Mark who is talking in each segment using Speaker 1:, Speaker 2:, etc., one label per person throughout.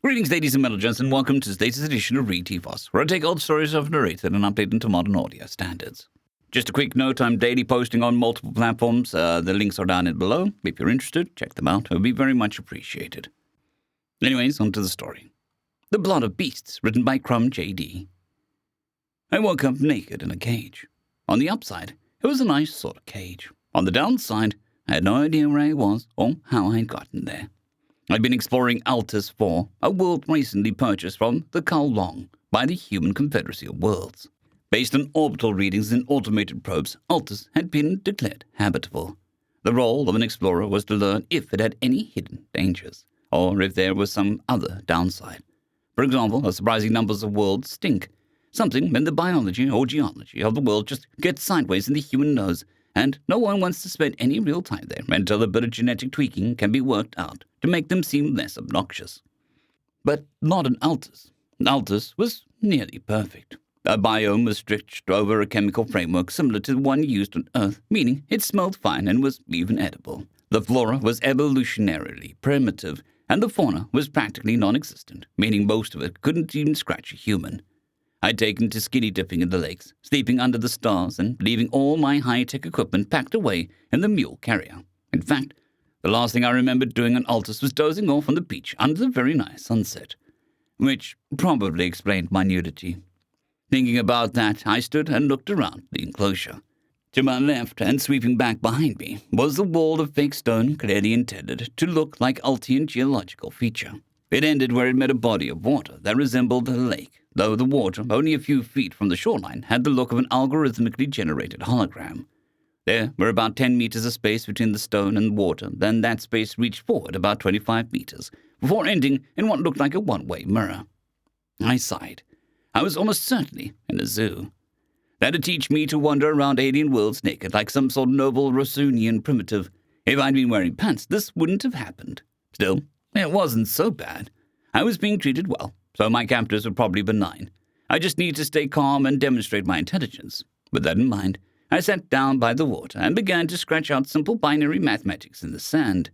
Speaker 1: Greetings, ladies and gentlemen, and welcome to today's edition of Read TFOS, where I take old stories of Narrated and update them to modern audio standards. Just a quick note, I'm daily posting on multiple platforms. The links are down below. If you're interested, check them out. It would be very much appreciated. Anyways, on to the story. The Blood of Beasts, written by crumjd. I woke up naked in a cage. On the upside, it was a nice sort of cage. On the downside, I had no idea where I was or how I'd gotten there. I'd been exploring Altus 4, a world recently purchased from the Long by the Human Confederacy of Worlds. Based on orbital readings and automated probes, Altus had been declared habitable. The role of an explorer was to learn if it had any hidden dangers, or if there was some other downside. For example, a surprising numbers of worlds stink. Something when the biology or geology of the world just gets sideways in the human nose, and no one wants to spend any real time there until a bit of genetic tweaking can be worked out to make them seem less obnoxious. But not in Altus. Altus was nearly perfect. A biome was stretched over a chemical framework similar to the one used on Earth, meaning it smelled fine and was even edible. The flora was evolutionarily primitive, and the fauna was practically non-existent, meaning most of it couldn't even scratch a human. I'd taken to skinny dipping in the lakes, sleeping under the stars, and leaving all my high-tech equipment packed away in the mule carrier. In fact, the last thing I remembered doing on Altus was dozing off on the beach under the very nice sunset, which probably explained my nudity. Thinking about that, I stood and looked around the enclosure. To my left, and sweeping back behind me, was the wall of fake stone clearly intended to look like Altian geological feature. It ended where it met a body of water that resembled a lake, though the water, only a few feet from the shoreline, had the look of an algorithmically generated hologram. There were about 10 meters of space between the stone and the water, then that space reached forward about 25 meters, before ending in what looked like a one-way mirror. I sighed. I was almost certainly in a zoo. That'd teach me to wander around alien worlds naked like some sort of noble Rosunian primitive. If I'd been wearing pants, this wouldn't have happened. Still, it wasn't so bad. I was being treated well, so my captors were probably benign. I just needed to stay calm and demonstrate my intelligence. With that in mind, I sat down by the water and began to scratch out simple binary mathematics in the sand.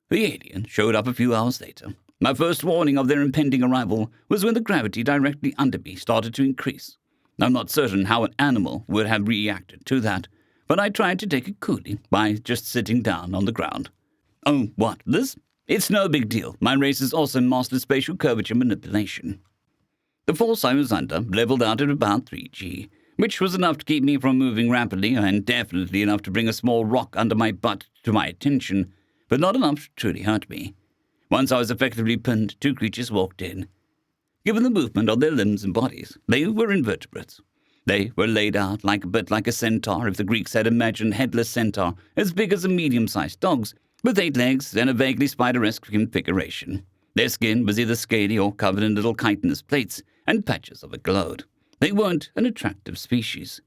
Speaker 1: The alien showed up a few hours later. My first warning of their impending arrival was when the gravity directly under me started to increase. I'm not certain how an animal would have reacted to that, but I tried to take it coolly by just sitting down on the ground. Oh, what, this? It's no big deal. My race is also mastered spatial curvature manipulation. The force I was under leveled out at about 3G, which was enough to keep me from moving rapidly and definitely enough to bring a small rock under my butt to my attention, but not enough to truly hurt me. Once I was effectively pinned, two creatures walked in. Given the movement of their limbs and bodies, they were invertebrates. They were laid out a bit like a centaur if the Greeks had imagined headless centaur as big as a medium-sized dog's, with 8 legs and a vaguely spider-esque configuration. Their skin was either scaly or covered in little chitinous plates, and patches of it glowed. They weren't an attractive species.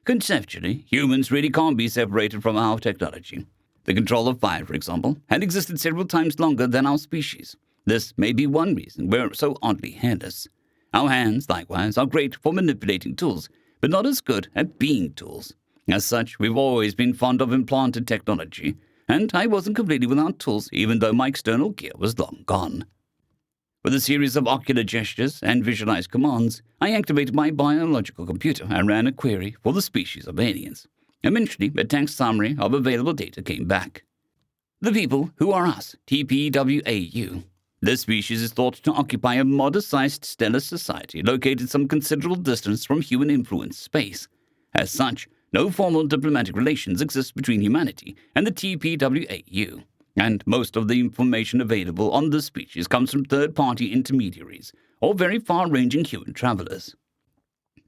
Speaker 1: Conceptually, humans really can't be separated from our technology. The control of fire, for example, had existed several times longer than our species. This may be one reason we're so oddly hairless. Our hands, likewise, are great for manipulating tools, but not as good at being tools. As such, we've always been fond of implanted technology, and I wasn't completely without tools, even though my external gear was long gone. With a series of ocular gestures and visualized commands, I activated my biological computer and ran a query for the species of aliens. Eventually, a text summary of available data came back. The people who are us, TPWAU. This species is thought to occupy a modest-sized stellar society located some considerable distance from human-influenced space. As such, no formal diplomatic relations exist between humanity and the TPWAU, and most of the information available on this species comes from third-party intermediaries or very far-ranging human travelers.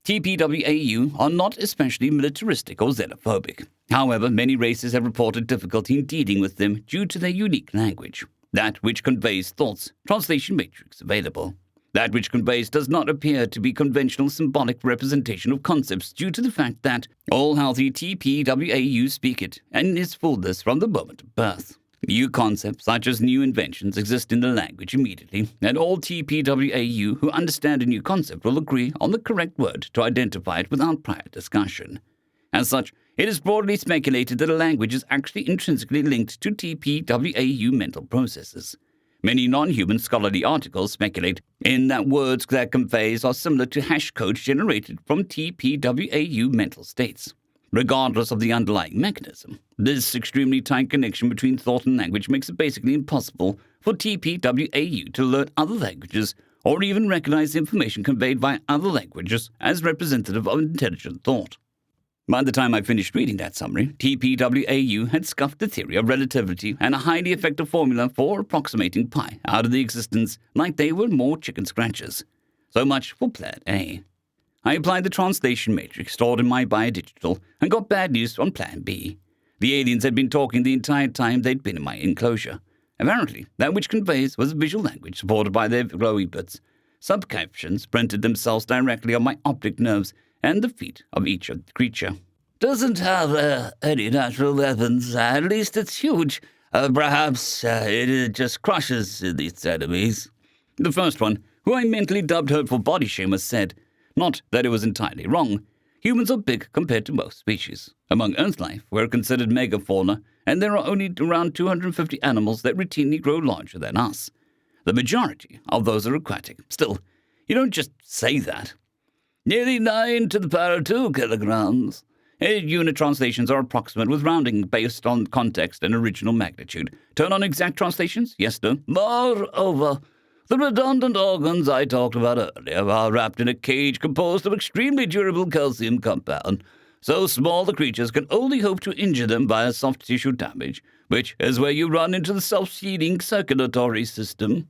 Speaker 1: TPWAU are not especially militaristic or xenophobic. However, many races have reported difficulty in dealing with them due to their unique language. That which conveys thoughts, translation matrix available. That which conveys does not appear to be conventional symbolic representation of concepts due to the fact that all healthy TPWAU speak it and its fullness from the moment of birth. New concepts, such as new inventions, exist in the language immediately, and all TPWAU who understand a new concept will agree on the correct word to identify it without prior discussion. As such, it is broadly speculated that a language is actually intrinsically linked to TPWAU mental processes. Many non-human scholarly articles speculate in that words that conveys are similar to hash codes generated from TPWAU mental states. Regardless of the underlying mechanism, this extremely tight connection between thought and language makes it basically impossible for TPWAU to learn other languages or even recognize the information conveyed by other languages as representative of intelligent thought. By the time I finished reading that summary, TPWAU had scuffed the theory of relativity and a highly effective formula for approximating pi out of the existence like they were more chicken scratchers. So much for Plan A. I applied the translation matrix stored in my biodigital and got bad news on Plan B. The aliens had been talking the entire time they'd been in my enclosure. Apparently, that which conveys was a visual language supported by their glowy bits. Subcaptions printed themselves directly on my optic nerves and the feet of each creature. Doesn't have any natural weapons. At least it's huge. Perhaps it just crushes its enemies. The first one, who I mentally dubbed hurtful body shamer, said, not that it was entirely wrong. Humans are big compared to most species. Among Earth life, we're considered megafauna, and there are only around 250 animals that routinely grow larger than us. The majority of those are aquatic. Still, you don't just say that. Nearly 9 to the power of 2 kilograms. Unit translations are approximate with rounding based on context and original magnitude. Turn on exact translations? Yes, no. Moreover, the redundant organs I talked about earlier are wrapped in a cage composed of extremely durable calcium compound. So small the creatures can only hope to injure them via soft tissue damage, which is where you run into the self-seeding circulatory system.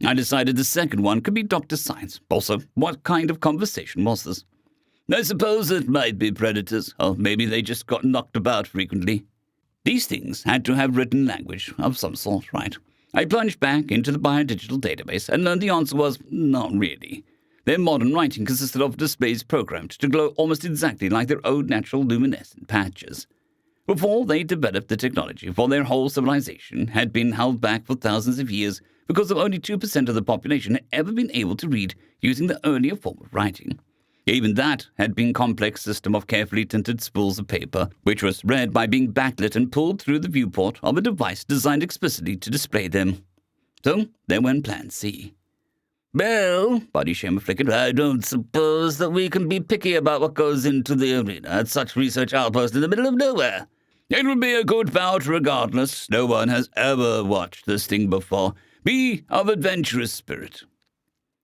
Speaker 1: I decided the second one could be Dr. Science. Also, what kind of conversation was this? I suppose it might be predators, or maybe they just got knocked about frequently. These things had to have written language of some sort, right? I plunged back into the biodigital database and learned the answer was not really. Their modern writing consisted of displays programmed to glow almost exactly like their own natural luminescent patches. Before they developed the technology for their whole civilization had been held back for thousands of years because of only 2% of the population had ever been able to read using the earlier form of writing. Even that had been a complex system of carefully tinted spools of paper, which was read by being backlit and pulled through the viewport of a device designed explicitly to display them. So there went Plan C. Well, Body Shamer flickered, I don't suppose that we can be picky about what goes into the arena at such research outpost in the middle of nowhere. It would be a good bout regardless. No one has ever watched this thing before. Be of adventurous spirit.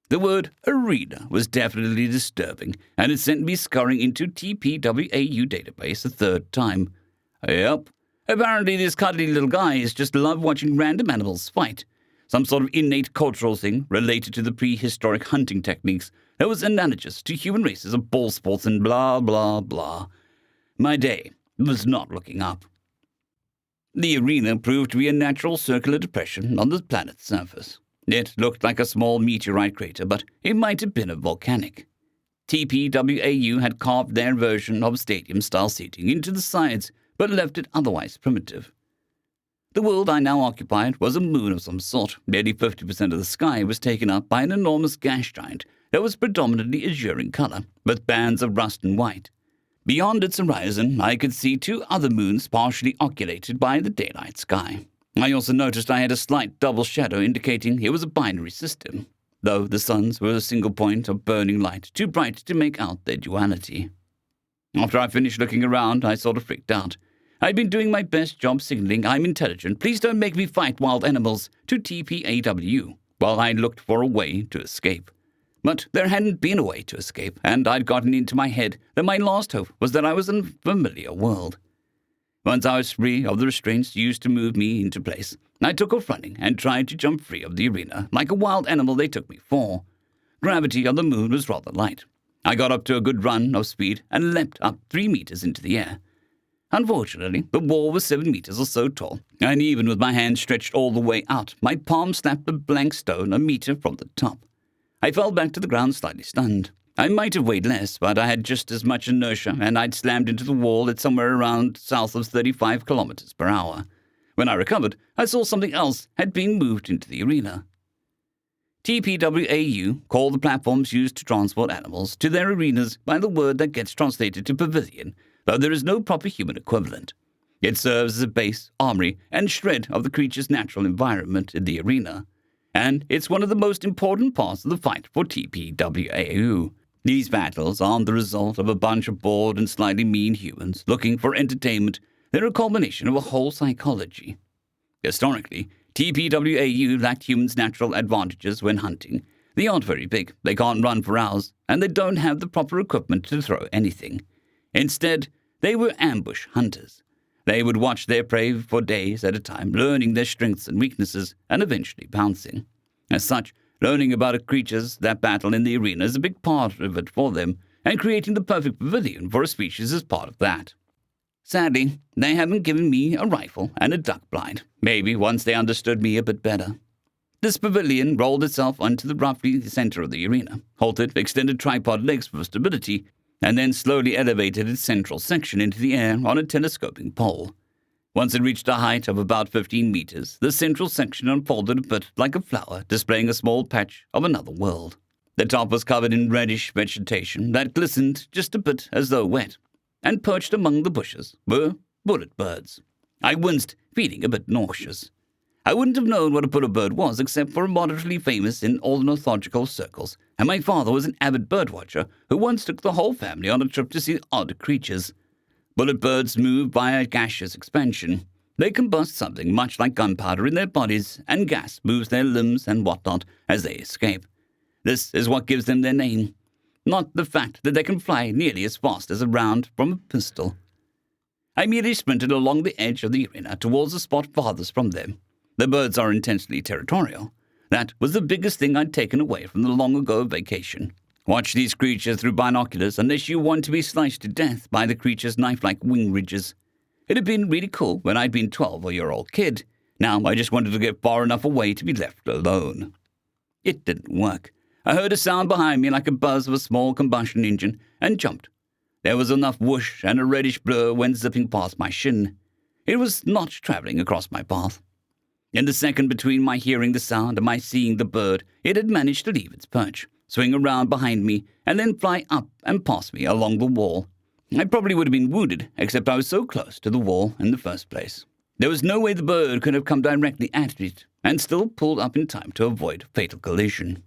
Speaker 1: The word arena was definitely disturbing, and it sent me scurrying into TPWAU database a third time. Yep, apparently these cuddly little guys just love watching random animals fight. Some sort of innate cultural thing related to the prehistoric hunting techniques that was analogous to human races of ball sports and blah, blah, blah. My day was not looking up. The arena proved to be a natural circular depression on the planet's surface. It looked like a small meteorite crater, but it might have been a volcanic. TPWAU had carved their version of stadium-style seating into the sides, but left it otherwise primitive. The world I now occupied was a moon of some sort. Nearly 50% of the sky was taken up by an enormous gas giant that was predominantly azure in color, with bands of rust and white. Beyond its horizon, I could see 2 other moons partially oculated by the daylight sky. I also noticed I had a slight double shadow indicating it was a binary system, though the suns were a single point of burning light too bright to make out their duality. After I finished looking around, I sort of freaked out. I'd been doing my best job signaling I'm intelligent, please don't make me fight wild animals, to TPAW, while I looked for a way to escape. But there hadn't been a way to escape, and I'd gotten into my head that my last hope was that I was in a familiar world. Once I was free of the restraints used to move me into place, I took off running and tried to jump free of the arena like a wild animal they took me for. Gravity on the moon was rather light. I got up to a good run of speed and leapt up 3 meters into the air. Unfortunately, the wall was 7 meters or so tall, and even with my hand stretched all the way out, my palm slapped a blank stone a meter from the top. I fell back to the ground slightly stunned. I might have weighed less, but I had just as much inertia, and I'd slammed into the wall at somewhere around south of 35 kilometers per hour. When I recovered, I saw something else had been moved into the arena. TPWAU call the platforms used to transport animals to their arenas by the word that gets translated to pavilion, though there is no proper human equivalent. It serves as a base, armory, and shred of the creature's natural environment in the arena. and it's one of the most important parts of the fight for TPWAU. These battles aren't the result of a bunch of bored and slightly mean humans looking for entertainment. They're a culmination of a whole psychology. Historically, TPWAU lacked humans' natural advantages when hunting. They aren't very big, they can't run for hours, and they don't have the proper equipment to throw anything. Instead, they were ambush hunters. They would watch their prey for days at a time, learning their strengths and weaknesses, and eventually pouncing. As such, learning about creatures that battle in the arena is a big part of it for them, and creating the perfect pavilion for a species is part of that. Sadly, they haven't given me a rifle and a duck blind, maybe once they understood me a bit better. This pavilion rolled itself onto the roughly center of the arena, halted, extended tripod legs for stability, and then slowly elevated its central section into the air on a telescoping pole. Once it reached a height of about 15 meters, the central section unfolded a bit like a flower, displaying a small patch of another world. The top was covered in reddish vegetation that glistened just a bit as though wet, and perched among the bushes were bullet birds. I winced, feeling a bit nauseous. I wouldn't have known what a bullet bird was except for moderately famous in ornithological circles, and my father was an avid birdwatcher who once took the whole family on a trip to see odd creatures. Bullet birds move by a gaseous expansion. They combust something much like gunpowder in their bodies, and gas moves their limbs and whatnot as they escape. This is what gives them their name, not the fact that they can fly nearly as fast as a round from a pistol. I immediately sprinted along the edge of the arena towards the spot farthest from them. The birds are intensely territorial. That was the biggest thing I'd taken away from the long-ago vacation. Watch these creatures through binoculars unless you want to be sliced to death by the creature's knife-like wing ridges. It had been really cool when I'd been 12-year-old kid. Now I just wanted to get far enough away to be left alone. It didn't work. I heard a sound behind me like a buzz of a small combustion engine and jumped. There was enough whoosh and a reddish blur went zipping past my shin. It was not traveling across my path. In the second between my hearing the sound and my seeing the bird, it had managed to leave its perch, swing around behind me, and then fly up and past me along the wall. I probably would have been wounded, except I was so close to the wall in the first place. There was no way the bird could have come directly at it, and still pulled up in time to avoid fatal collision.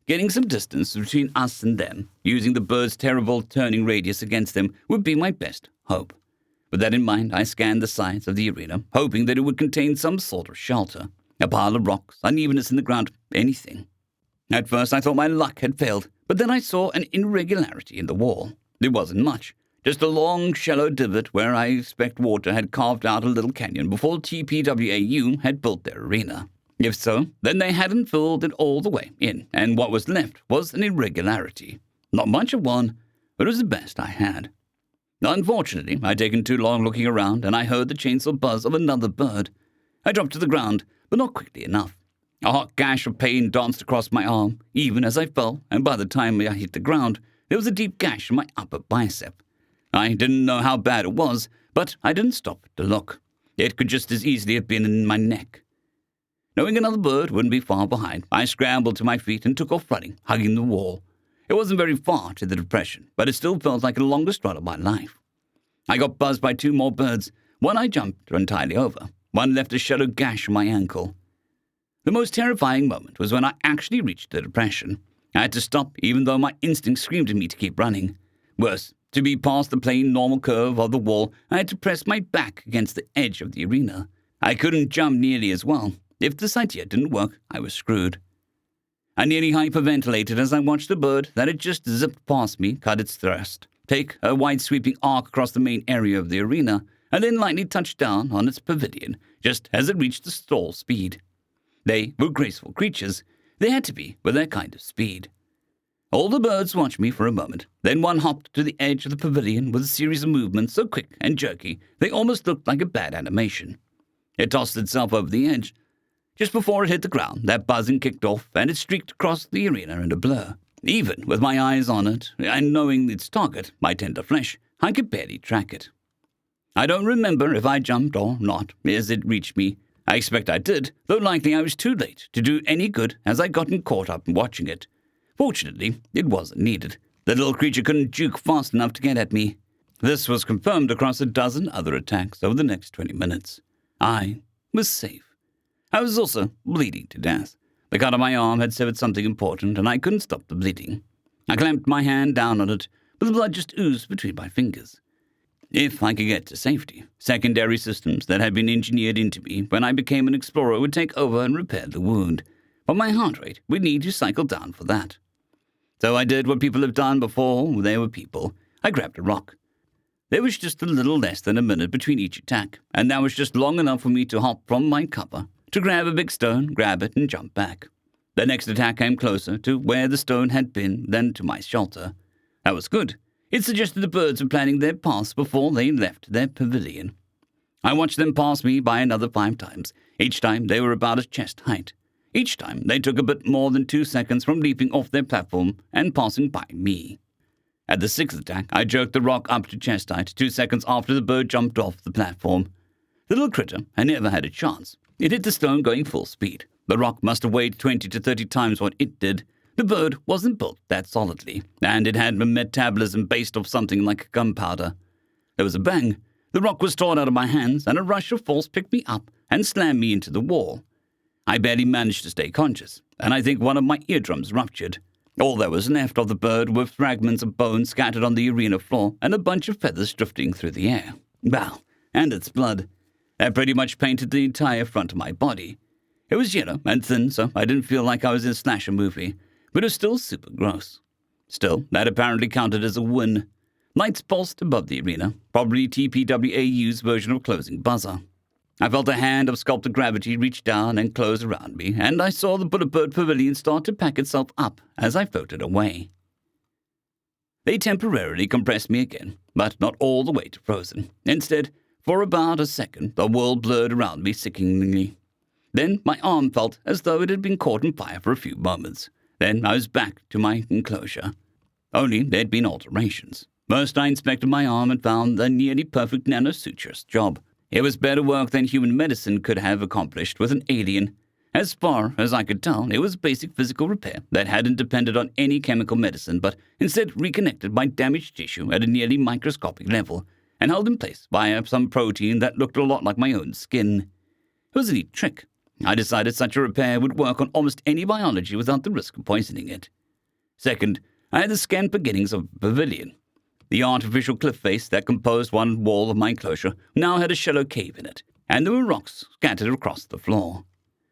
Speaker 1: Getting some distance between us and them, using the bird's terrible turning radius against them, would be my best hope. With that in mind, I scanned the sides of the arena, hoping that it would contain some sort of shelter. A pile of rocks, unevenness in the ground, anything. At first I thought my luck had failed, but then I saw an irregularity in the wall. There wasn't much, just a long, shallow divot where I expect water had carved out a little canyon before TPWAU had built their arena. If so, then they hadn't filled it all the way in, and what was left was an irregularity. Not much of one, but it was the best I had. Unfortunately, I'd taken too long looking around, and I heard the chainsaw buzz of another bird. I dropped to the ground, but not quickly enough. A hot gash of pain danced across my arm, even as I fell, and by the time I hit the ground, there was a deep gash in my upper bicep. I didn't know how bad it was, but I didn't stop to look. It could just as easily have been in my neck. Knowing another bird wouldn't be far behind, I scrambled to my feet and took off running, hugging the wall. It wasn't very far to the depression, but it still felt like the longest run of my life. I got buzzed by two more birds. One I jumped entirely over. One left a shallow gash on my ankle. The most terrifying moment was when I actually reached the depression. I had to stop even though my instinct screamed at me to keep running. Worse, to be past the plain normal curve of the wall, I had to press my back against the edge of the arena. I couldn't jump nearly as well. If this idea didn't work, I was screwed. I nearly hyperventilated as I watched the bird that had just zipped past me cut its thrust, take a wide sweeping arc across the main area of the arena, and then lightly touch down on its pavilion just as it reached the stall speed. They were graceful creatures. They had to be with their kind of speed. All the birds watched me for a moment. Then one hopped to the edge of the pavilion with a series of movements so quick and jerky they almost looked like a bad animation. It tossed itself over the edge. Just before it hit the ground, that buzzing kicked off, and it streaked across the arena in a blur. Even with my eyes on it, and knowing its target, my tender flesh, I could barely track it. I don't remember if I jumped or not as it reached me. I expect I did, though likely I was too late to do any good as I'd gotten caught up in watching it. Fortunately, it wasn't needed. The little creature couldn't juke fast enough to get at me. This was confirmed across a dozen other attacks over the next 20 minutes. I was safe. I was also bleeding to death, The cut on my arm had severed something important, and I couldn't stop the bleeding. I clamped my hand down on it, but the blood just oozed between my fingers. If I could get to safety, secondary systems that had been engineered into me when I became an explorer would take over and repair the wound, but my heart rate would need to cycle down for that. So I did what people have done before they were people. I grabbed a rock. There was just a little less than a minute between each attack, and that was just long enough for me to hop from my cover, to grab a big stone, grab it, and jump back. The next attack came closer to where the stone had been than to my shelter. That was good. It suggested the birds were planning their paths before they left their pavilion. I watched them pass me by another 5 times. Each time they were about at chest height. Each time they took a bit more than 2 seconds from leaping off their platform and passing by me. At the 6th attack, I jerked the rock up to chest height 2 seconds after the bird jumped off the platform. The little critter had never had a chance. It hit the stone going full speed. The rock must have weighed 20 to 30 times what it did. The bird wasn't built that solidly, and it had a metabolism based off something like gunpowder. There was a bang. The rock was torn out of my hands, and a rush of force picked me up and slammed me into the wall. I barely managed to stay conscious, and I think one of my eardrums ruptured. All that was left of the bird were fragments of bone scattered on the arena floor and a bunch of feathers drifting through the air. Wow, and its blood. That pretty much painted the entire front of my body. It was yellow and thin, so I didn't feel like I was in a slasher movie, but it was still super gross. Still, that apparently counted as a win. Lights pulsed above the arena, probably TPWAU's version of closing buzzer. I felt a hand of sculpted gravity reach down and close around me, and I saw the Bullet Bird Pavilion start to pack itself up as I floated away. They temporarily compressed me again, but not all the way to frozen. Instead, for about a second, the world blurred around me sickeningly. Then my arm felt as though it had been caught on fire for a few moments. Then I was back to my enclosure. Only there'd been alterations. First, I inspected my arm and found the nearly perfect nanosuture's job. It was better work than human medicine could have accomplished with an alien. As far as I could tell, it was basic physical repair that hadn't depended on any chemical medicine, but instead reconnected my damaged tissue at a nearly microscopic level, and held in place by some protein that looked a lot like my own skin. It was a neat trick. I decided such a repair would work on almost any biology without the risk of poisoning it. Second, I had the scant beginnings of a pavilion. The artificial cliff face that composed one wall of my enclosure now had a shallow cave in it, and there were rocks scattered across the floor.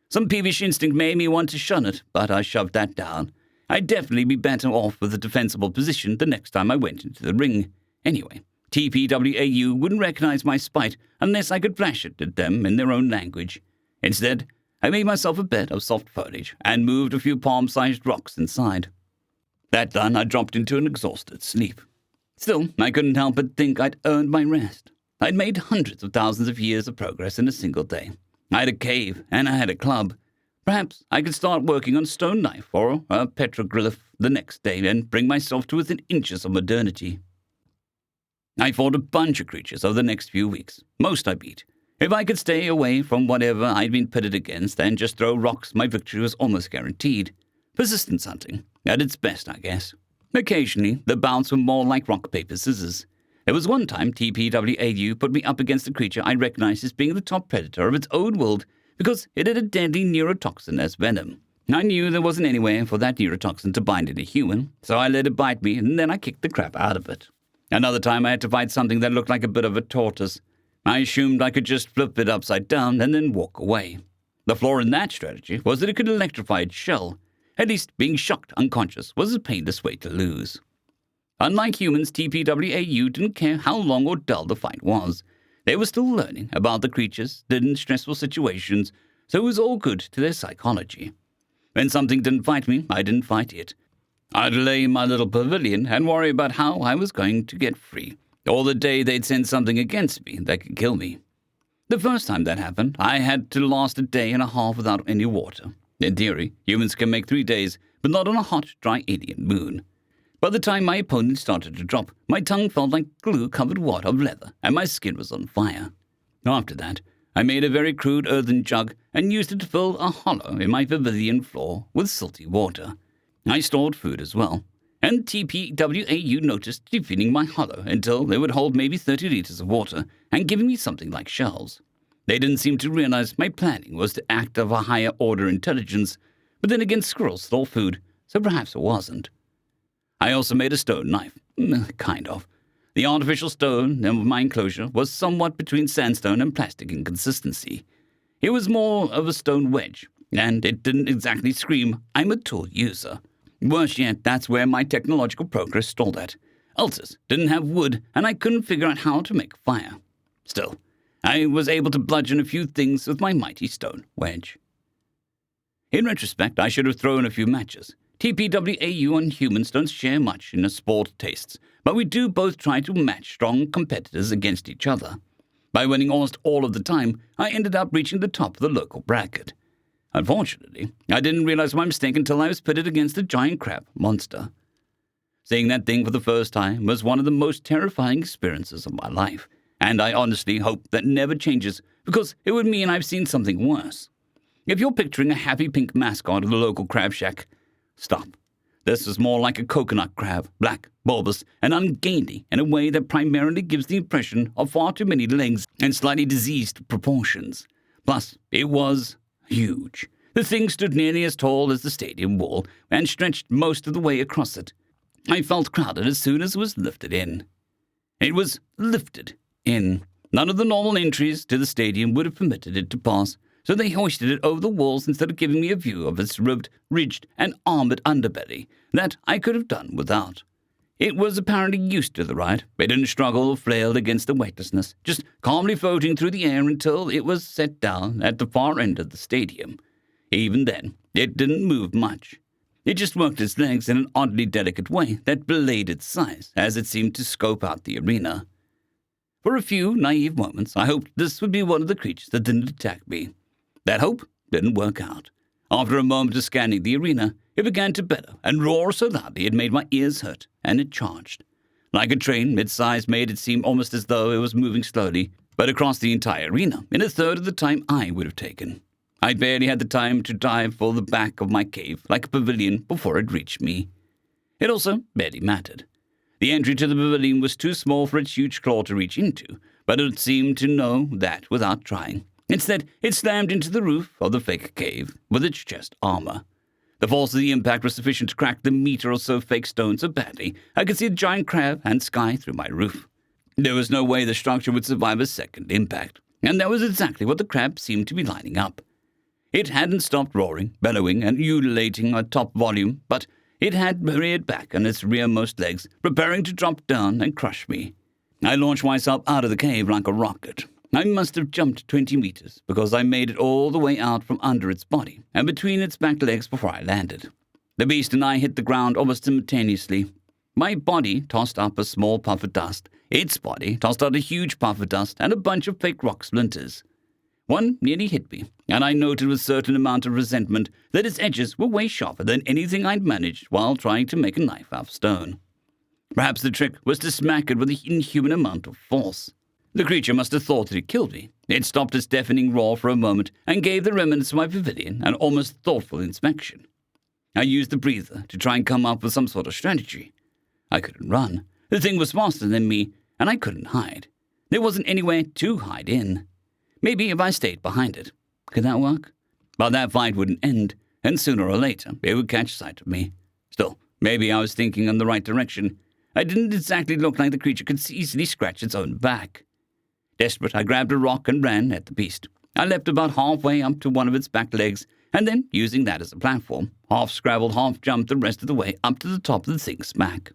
Speaker 1: Some peevish instinct made me want to shun it, but I shoved that down. I'd definitely be better off with a defensible position the next time I went into the ring. Anyway, TPWAU wouldn't recognize my spite unless I could flash it at them in their own language. Instead, I made myself a bed of soft foliage and moved a few palm-sized rocks inside. That done, I dropped into an exhausted sleep. Still, I couldn't help but think I'd earned my rest. I'd made hundreds of thousands of years of progress in a single day. I had a cave, and I had a club. Perhaps I could start working on a stone knife or a petroglyph the next day and bring myself to within inches of modernity. I fought a bunch of creatures over the next few weeks. Most I beat. If I could stay away from whatever I'd been pitted against and just throw rocks, my victory was almost guaranteed. Persistence hunting, at its best, I guess. Occasionally, the bouts were more like rock, paper, scissors. There was one time TPWAU put me up against a creature I recognized as being the top predator of its own world because it had a deadly neurotoxin as venom. I knew there wasn't anywhere for that neurotoxin to bind in a human, so I let it bite me and then I kicked the crap out of it. Another time I had to fight something that looked like a bit of a tortoise. I assumed I could just flip it upside down and then walk away. The flaw in that strategy was that it could electrify its shell. At least being shocked unconscious was a painless way to lose. Unlike humans, TPWAU didn't care how long or dull the fight was. They were still learning about the creatures, did in stressful situations, so it was all good to their psychology. When something didn't fight me, I didn't fight it. I'd lay in my little pavilion and worry about how I was going to get free, or the day they'd send something against me that could kill me. The first time that happened, I had to last a day and a half without any water. In theory, humans can make 3 days, but not on a hot, dry alien moon. By the time my opponent started to drop, my tongue felt like glue-covered wad of leather, and my skin was on fire. After that, I made a very crude earthen jug and used it to fill a hollow in my pavilion floor with salty water. I stored food as well, and TPWAU noticed defeating my hollow until they would hold maybe 30 liters of water and giving me something like shells. They didn't seem to realize my planning was to act of a higher order intelligence, but then again squirrels stole food, so perhaps it wasn't. I also made a stone knife. Kind of. The artificial stone of my enclosure was somewhat between sandstone and plastic in consistency. It was more of a stone wedge, and it didn't exactly scream, "I'm a tool user." Worse yet, that's where my technological progress stalled at. Ulcers didn't have wood, and I couldn't figure out how to make fire. Still, I was able to bludgeon a few things with my mighty stone wedge. In retrospect, I should have thrown a few matches. TPWAU and humans don't share much in sport tastes, but we do both try to match strong competitors against each other. By winning almost all of the time, I ended up reaching the top of the local bracket. Unfortunately, I didn't realize my mistake until I was pitted against a giant crab monster. Seeing that thing for the first time was one of the most terrifying experiences of my life, and I honestly hope that never changes, because it would mean I've seen something worse. If you're picturing a happy pink mascot of the local crab shack, stop. This was more like a coconut crab, black, bulbous, and ungainly in a way that primarily gives the impression of far too many legs and slightly diseased proportions. Plus, it was huge. The thing stood nearly as tall as the stadium wall and stretched most of the way across it. I felt crowded as soon as it was lifted in. It was lifted in. None of the normal entries to the stadium would have permitted it to pass, so they hoisted it over the walls instead of giving me a view of its ribbed, ridged, and armored underbelly that I could have done without. It was apparently used to the ride. It didn't struggle or flail against the weightlessness, just calmly floating through the air until it was set down at the far end of the stadium. Even then, it didn't move much. It just worked its legs in an oddly delicate way that belayed its size as it seemed to scope out the arena. For a few naive moments, I hoped this would be one of the creatures that didn't attack me. That hope didn't work out. After a moment of scanning the arena, it began to bellow and roar so loudly it made my ears hurt, and it charged. Like a train, its size made it seem almost as though it was moving slowly, but across the entire arena in a third of the time I would have taken. I barely had the time to dive for the back of my cave like a pavilion before it reached me. It also barely mattered. The entry to the pavilion was too small for its huge claw to reach into, but it seemed to know that without trying. Instead, it slammed into the roof of the Feck cave with its chest armor. The force of the impact was sufficient to crack the meter or so fake stone so badly I could see the giant crab and sky through my roof. There was no way the structure would survive a second impact, and that was exactly what the crab seemed to be lining up. It hadn't stopped roaring, bellowing, and ululating at top volume, but it had reared back on its rearmost legs, preparing to drop down and crush me. I launched myself out of the cave like a rocket. I must have jumped 20 meters, because I made it all the way out from under its body and between its back legs before I landed. The beast and I hit the ground almost simultaneously. My body tossed up a small puff of dust. Its body tossed out a huge puff of dust and a bunch of fake rock splinters. One nearly hit me, and I noted with a certain amount of resentment that its edges were way sharper than anything I'd managed while trying to make a knife out of stone. Perhaps the trick was to smack it with an inhuman amount of force. The creature must have thought that it killed me. It stopped its deafening roar for a moment and gave the remnants of my pavilion an almost thoughtful inspection. I used the breather to try and come up with some sort of strategy. I couldn't run. The thing was faster than me, and I couldn't hide. There wasn't anywhere to hide in. Maybe if I stayed behind it. Could that work? But that fight wouldn't end, and sooner or later it would catch sight of me. Still, maybe I was thinking in the right direction. I didn't exactly look like the creature could easily scratch its own back. Desperate, I grabbed a rock and ran at the beast. I leapt about halfway up to one of its back legs, and then, using that as a platform, half-scrabbled, half-jumped the rest of the way up to the top of the thing's back.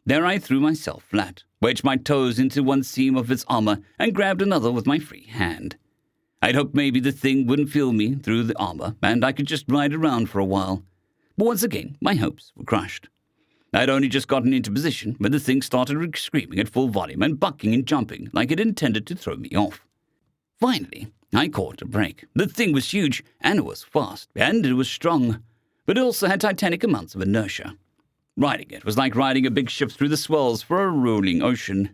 Speaker 1: There I threw myself flat, wedged my toes into one seam of its armor, and grabbed another with my free hand. I'd hoped maybe the thing wouldn't feel me through the armor, and I could just ride around for a while. But once again, my hopes were crushed. I'd only just gotten into position when the thing started screaming at full volume and bucking and jumping like it intended to throw me off. Finally, I caught a break. The thing was huge, and it was fast, and it was strong, but it also had titanic amounts of inertia. Riding it was like riding a big ship through the swells for a rolling ocean.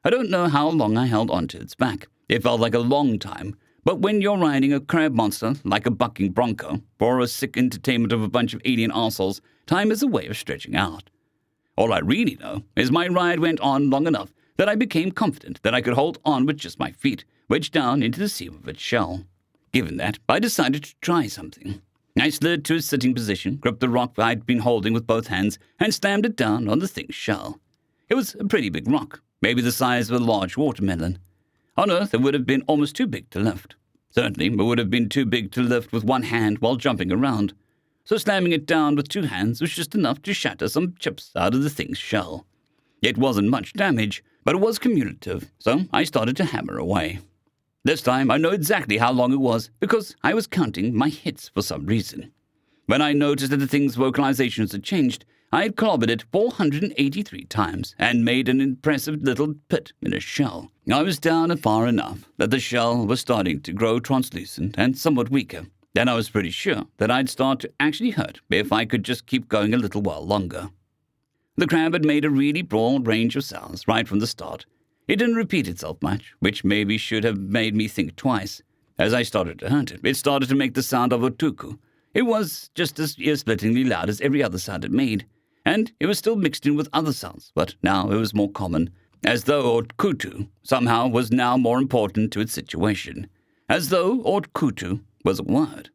Speaker 1: I don't know how long I held onto its back. It felt like a long time, but when you're riding a crab monster like a bucking bronco, or a sick entertainment of a bunch of alien arseholes, time is a way of stretching out. All I really know is my ride went on long enough that I became confident that I could hold on with just my feet, wedged down into the seam of its shell. Given that, I decided to try something. I slid to a sitting position, gripped the rock I'd been holding with both hands, and slammed it down on the thing's shell. It was a pretty big rock, maybe the size of a large watermelon. On Earth, it would have been almost too big to lift. Certainly, it would have been too big to lift with one hand while jumping around. So slamming it down with two hands was just enough to shatter some chips out of the thing's shell. It wasn't much damage, but it was cumulative, so I started to hammer away. This time, I know exactly how long it was, because I was counting my hits for some reason. When I noticed that the thing's vocalizations had changed, I had clobbered it 483 times and made an impressive little pit in its shell. I was down far enough that the shell was starting to grow translucent and somewhat weaker, and I was pretty sure that I'd start to actually hurt if I could just keep going a little while longer. The crab had made a really broad range of sounds right from the start. It didn't repeat itself much, which maybe should have made me think twice. As I started to hunt it, it started to make the sound of otuku. It was just as ear-splittingly loud as every other sound it made, and it was still mixed in with other sounds, but now it was more common, as though otkutu somehow was now more important to its situation, as though otkutu was a word.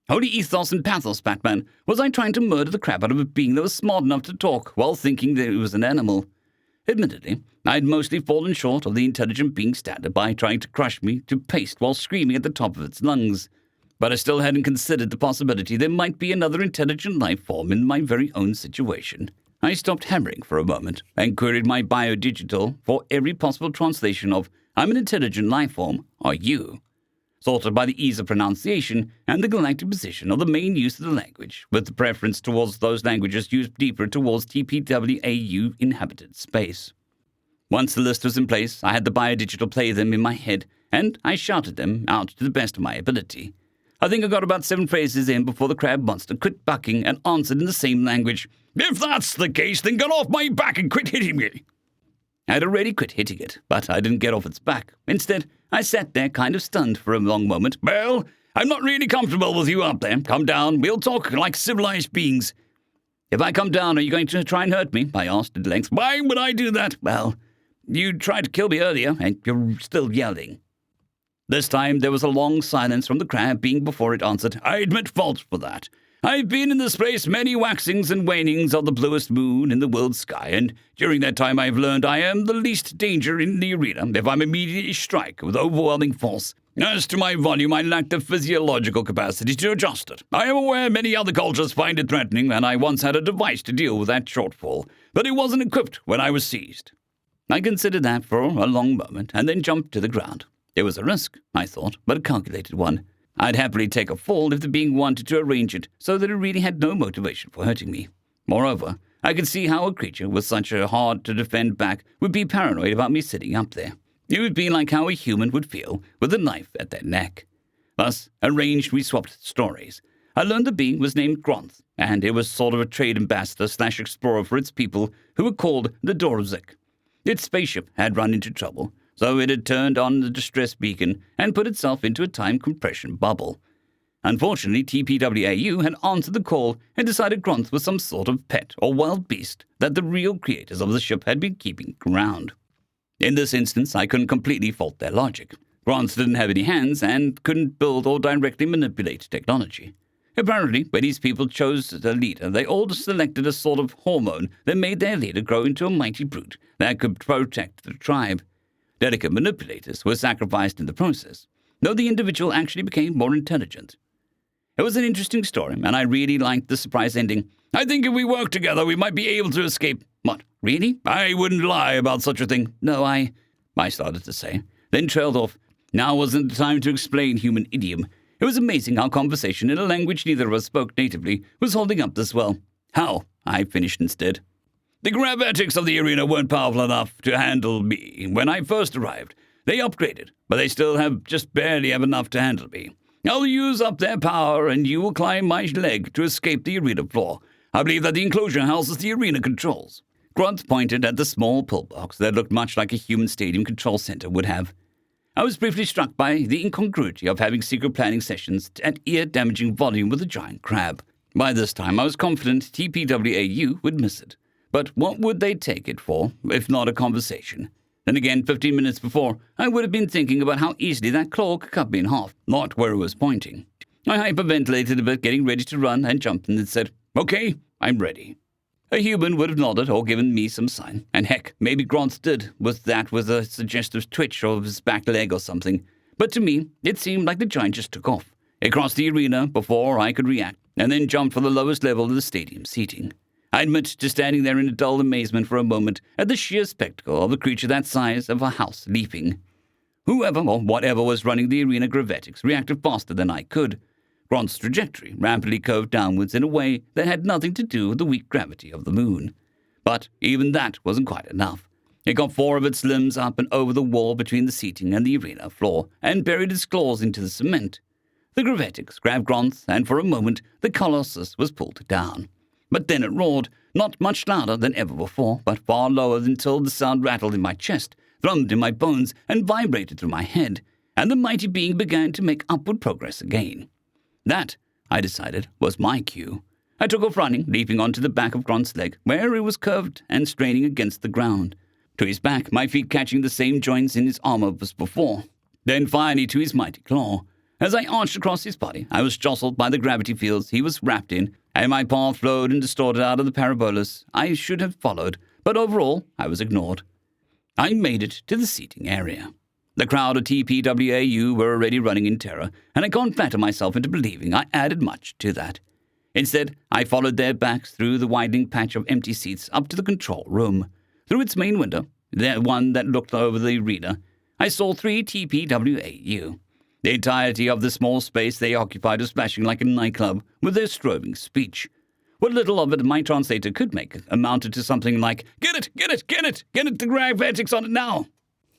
Speaker 1: Holy ethos and pathos, Batman. Was I trying to murder the crap out of a being that was smart enough to talk while thinking that it was an animal? Admittedly, I had mostly fallen short of the intelligent being standard by trying to crush me to paste while screaming at the top of its lungs. But I still hadn't considered the possibility there might be another intelligent life form in my very own situation. I stopped hammering for a moment and queried my biodigital for every possible translation of "I'm an intelligent life form, are you?" sorted by the ease of pronunciation and the galactic position of the main use of the language, with the preference towards those languages used deeper towards TPWAU inhabited space. Once the list was in place, I had the biodigital play them in my head, and I shouted them out to the best of my ability. I think I got about 7 phrases in before the crab monster quit bucking and answered in the same language. "If that's the case, then get off my back and quit hitting me." I had already quit hitting it, but I didn't get off its back. Instead, I sat there kind of stunned for a long moment. "Well, I'm not really comfortable with you up there. Come down, we'll talk like civilized beings." "If I come down, are you going to try and hurt me?" I asked at length. "Why would I do that?" "Well, you tried to kill me earlier, and you're still yelling." This time, there was a long silence from the crab being before it answered. "I admit fault for that. I've been in this place many waxings and wanings of the bluest moon in the world's sky, and during that time I've learned I am the least danger in the arena if I'm immediately strike with overwhelming force. As to my volume, I lack the physiological capacity to adjust it. I am aware many other cultures find it threatening, and I once had a device to deal with that shortfall, but it wasn't equipped when I was seized." I considered that for a long moment, and then jumped to the ground. It was a risk, I thought, but a calculated one. I'd happily take a fall if the being wanted to arrange it so that it really had no motivation for hurting me. Moreover, I could see how a creature with such a hard-to-defend back would be paranoid about me sitting up there. It would be like how a human would feel with a knife at their neck. Thus, arranged, we swapped stories. I learned the being was named Gronth, and it was sort of a trade ambassador/explorer for its people who were called the Dorzik. Its spaceship had run into trouble, so it had turned on the distress beacon and put itself into a time compression bubble. Unfortunately, TPWAU had answered the call and decided Gronth was some sort of pet or wild beast that the real creators of the ship had been keeping around. In this instance, I couldn't completely fault their logic. Gronth didn't have any hands and couldn't build or directly manipulate technology. Apparently, when these people chose a leader, they all selected a sort of hormone that made their leader grow into a mighty brute that could protect the tribe. Delicate manipulators were sacrificed in the process, though the individual actually became more intelligent. It was an interesting story, and I really liked the surprise ending. "I think if we work together, we might be able to escape." "What, really?" "I wouldn't lie about such a thing." "No, I started to say, then trailed off. Now wasn't the time to explain human idiom. It was amazing how conversation in a language neither of us spoke natively was holding up this well. "How?" I finished instead. "The gravetics of the arena weren't powerful enough to handle me when I first arrived. They upgraded, but they still just barely have enough to handle me. I'll use up their power, and you will climb my leg to escape the arena floor. I believe that the enclosure houses the arena controls." Grunt pointed at the small pillbox that looked much like a human stadium control center would have. I was briefly struck by the incongruity of having secret planning sessions at ear-damaging volume with a giant crab. By this time, I was confident TPWAU would miss it. But what would they take it for, if not a conversation? Then again, 15 minutes before, I would have been thinking about how easily that claw could cut me in half, not where it was pointing. I hyperventilated a bit, getting ready to run, and jumped in and said, "Okay, I'm ready." A human would have nodded or given me some sign, and heck, maybe Grant did, with a suggestive twitch of his back leg or something. But to me, it seemed like the giant just took off. It crossed the arena before I could react, and then jumped for the lowest level of the stadium seating. I admit to standing there in a dull amazement for a moment at the sheer spectacle of a creature that size of a house leaping. Whoever or whatever was running the arena gravetics reacted faster than I could. Grant's trajectory rapidly curved downwards in a way that had nothing to do with the weak gravity of the moon. But even that wasn't quite enough. It got 4 of its limbs up and over the wall between the seating and the arena floor, and buried its claws into the cement. The gravetics grabbed Grant, and for a moment the colossus was pulled down. But then it roared, not much louder than ever before, but far lower until the sound rattled in my chest, thrummed in my bones, and vibrated through my head, and the mighty being began to make upward progress again. That, I decided, was my cue. I took off running, leaping onto the back of Grant's leg, where it was curved and straining against the ground. To his back, my feet catching the same joints in his armor as before. Then finally to his mighty claw. As I arched across his body, I was jostled by the gravity fields he was wrapped in, and my path flowed and distorted out of the parabolas I should have followed, but overall I was ignored. I made it to the seating area. The crowd of TPWAU were already running in terror, and I can't flatter myself into believing I added much to that. Instead, I followed their backs through the widening patch of empty seats up to the control room. Through its main window, the one that looked over the arena, I saw 3 TPWAU. The entirety of the small space they occupied was flashing like a nightclub with their strobing speech. What little of it my translator could make amounted to something like, "Get it, get it, get it, get it, the gravetics on it now!"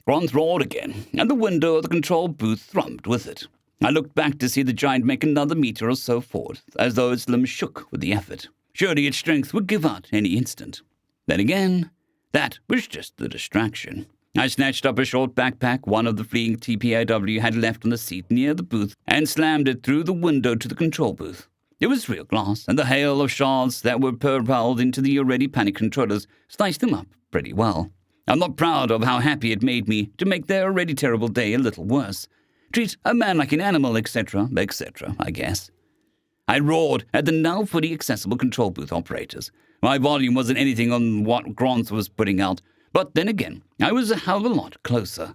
Speaker 1: Grant roared again, and the window of the control booth thrummed with it. I looked back to see the giant make another meter or so forward, as though its limbs shook with the effort. Surely its strength would give out any instant. Then again, that was just the distraction. I snatched up a short backpack one of the fleeing TPAW had left on the seat near the booth and slammed it through the window to the control booth. It was real glass, and the hail of shards that were propelled into the already panicked controllers sliced them up pretty well. I'm not proud of how happy it made me to make their already terrible day a little worse. Treat a man like an animal, etc., etc., I guess. I roared at the now fully accessible control booth operators. My volume wasn't anything on what Grant was putting out, but then again, I was a hell of a lot closer.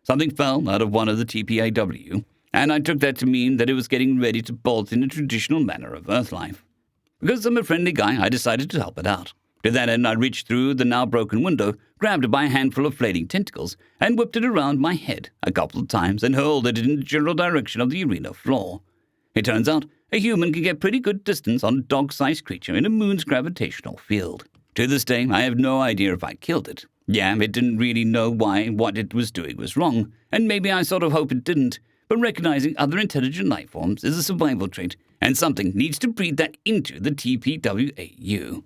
Speaker 1: Something fell out of one of the TPAW, and I took that to mean that it was getting ready to bolt in the traditional manner of Earth life. Because I'm a friendly guy, I decided to help it out. To that end, I reached through the now broken window, grabbed it by a handful of flailing tentacles, and whipped it around my head a couple of times and hurled it in the general direction of the arena floor. It turns out, a human can get pretty good distance on a dog-sized creature in a moon's gravitational field. To this day, I have no idea if I killed it. Yeah, it didn't really know why what it was doing was wrong, and maybe I sort of hope it didn't, but recognizing other intelligent life forms is a survival trait, and something needs to breed that into the TPWAU.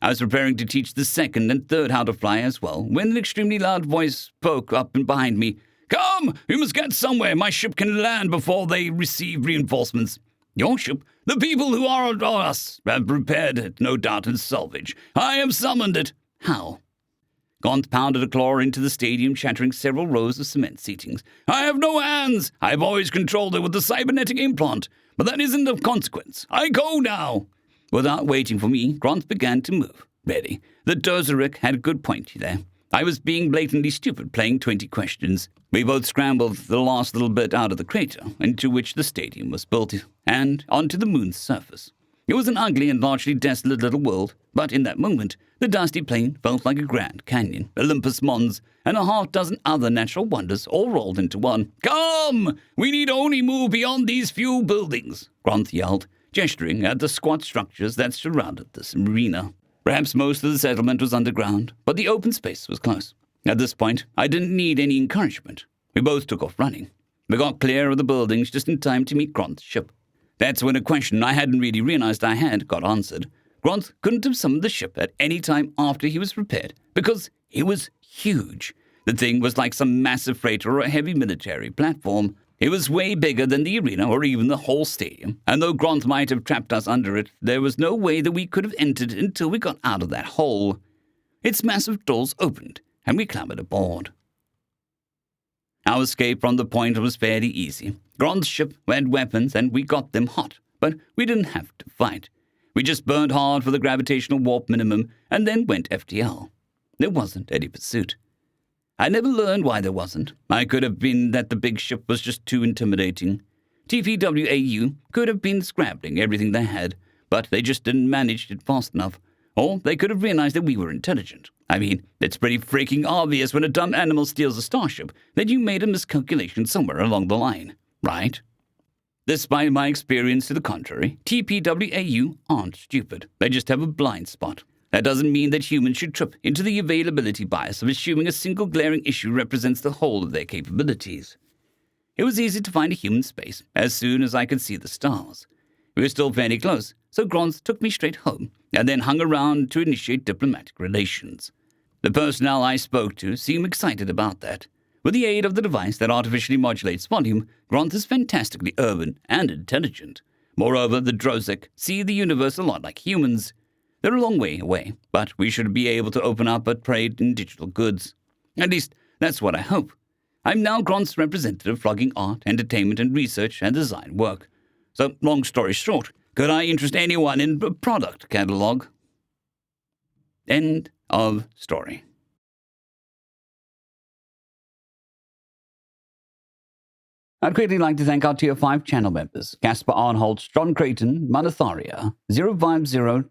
Speaker 1: I was preparing to teach the second and third how to fly as well, when an extremely loud voice spoke up and behind me. "Come! We must get somewhere! My ship can land before they receive reinforcements." "Your ship? The people who are us have prepared it, no doubt, in salvage. I have summoned it." "How?" Gaunt pounded a claw into the stadium, shattering several rows of cement seatings. "I have no hands! I've always controlled it with the cybernetic implant, but that isn't of consequence. I go now." Without waiting for me, Grant began to move. Ready. The Dozeric had a good point there. I was being blatantly stupid, playing 20 questions. We both scrambled the last little bit out of the crater, into which the stadium was built, and onto the moon's surface. It was an ugly and largely desolate little world, but in that moment, the dusty plain felt like a Grand Canyon, Olympus Mons, and a half-dozen other natural wonders all rolled into one. "Come! We need only move beyond these few buildings," Grant yelled, gesturing at the squat structures that surrounded this arena. Perhaps most of the settlement was underground, but the open space was close. At this point, I didn't need any encouragement. We both took off running. We got clear of the buildings just in time to meet Grant's ship. That's when a question I hadn't really realized I had got answered. Grant couldn't have summoned the ship at any time after he was repaired, because it was huge. The thing was like some massive freighter or a heavy military platform. It was way bigger than the arena or even the whole stadium, and though Grant might have trapped us under it, there was no way that we could have entered until we got out of that hole. Its massive doors opened, and we clambered aboard. Our escape from the point was fairly easy. Grond's ship had weapons, and we got them hot, but we didn't have to fight. We just burned hard for the gravitational warp minimum, and then went FTL. There wasn't any pursuit. I never learned why there wasn't. I could have been that the big ship was just too intimidating. TPWAU could have been scrabbling everything they had, but they just didn't manage it fast enough. Or they could have realized that we were intelligent. I mean, it's pretty freaking obvious when a dumb animal steals a starship that you made a miscalculation somewhere along the line, right? Despite my experience to the contrary, TPWAU aren't stupid. They just have a blind spot. That doesn't mean that humans should trip into the availability bias of assuming a single glaring issue represents the whole of their capabilities. It was easy to find a human space as soon as I could see the stars. We were still fairly close, so Grons took me straight home and then hung around to initiate diplomatic relations. The personnel I spoke to seemed excited about that. With the aid of the device that artificially modulates volume, Gront is fantastically urban and intelligent. Moreover, the Drozek see the universe a lot like humans. They're a long way away, but we should be able to open up a trade in digital goods. At least, that's what I hope. I'm now Gront's representative flogging art, entertainment, and research and design work. So, long story short, could I interest anyone in a product catalog? End of story. I'd quickly like to thank our Tier 5 channel members, Casper Arnholt, John Creighton, Manatharia, 050,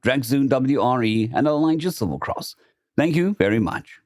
Speaker 1: Dragzoon WRE, and Elijah Silvercross. Thank you very much.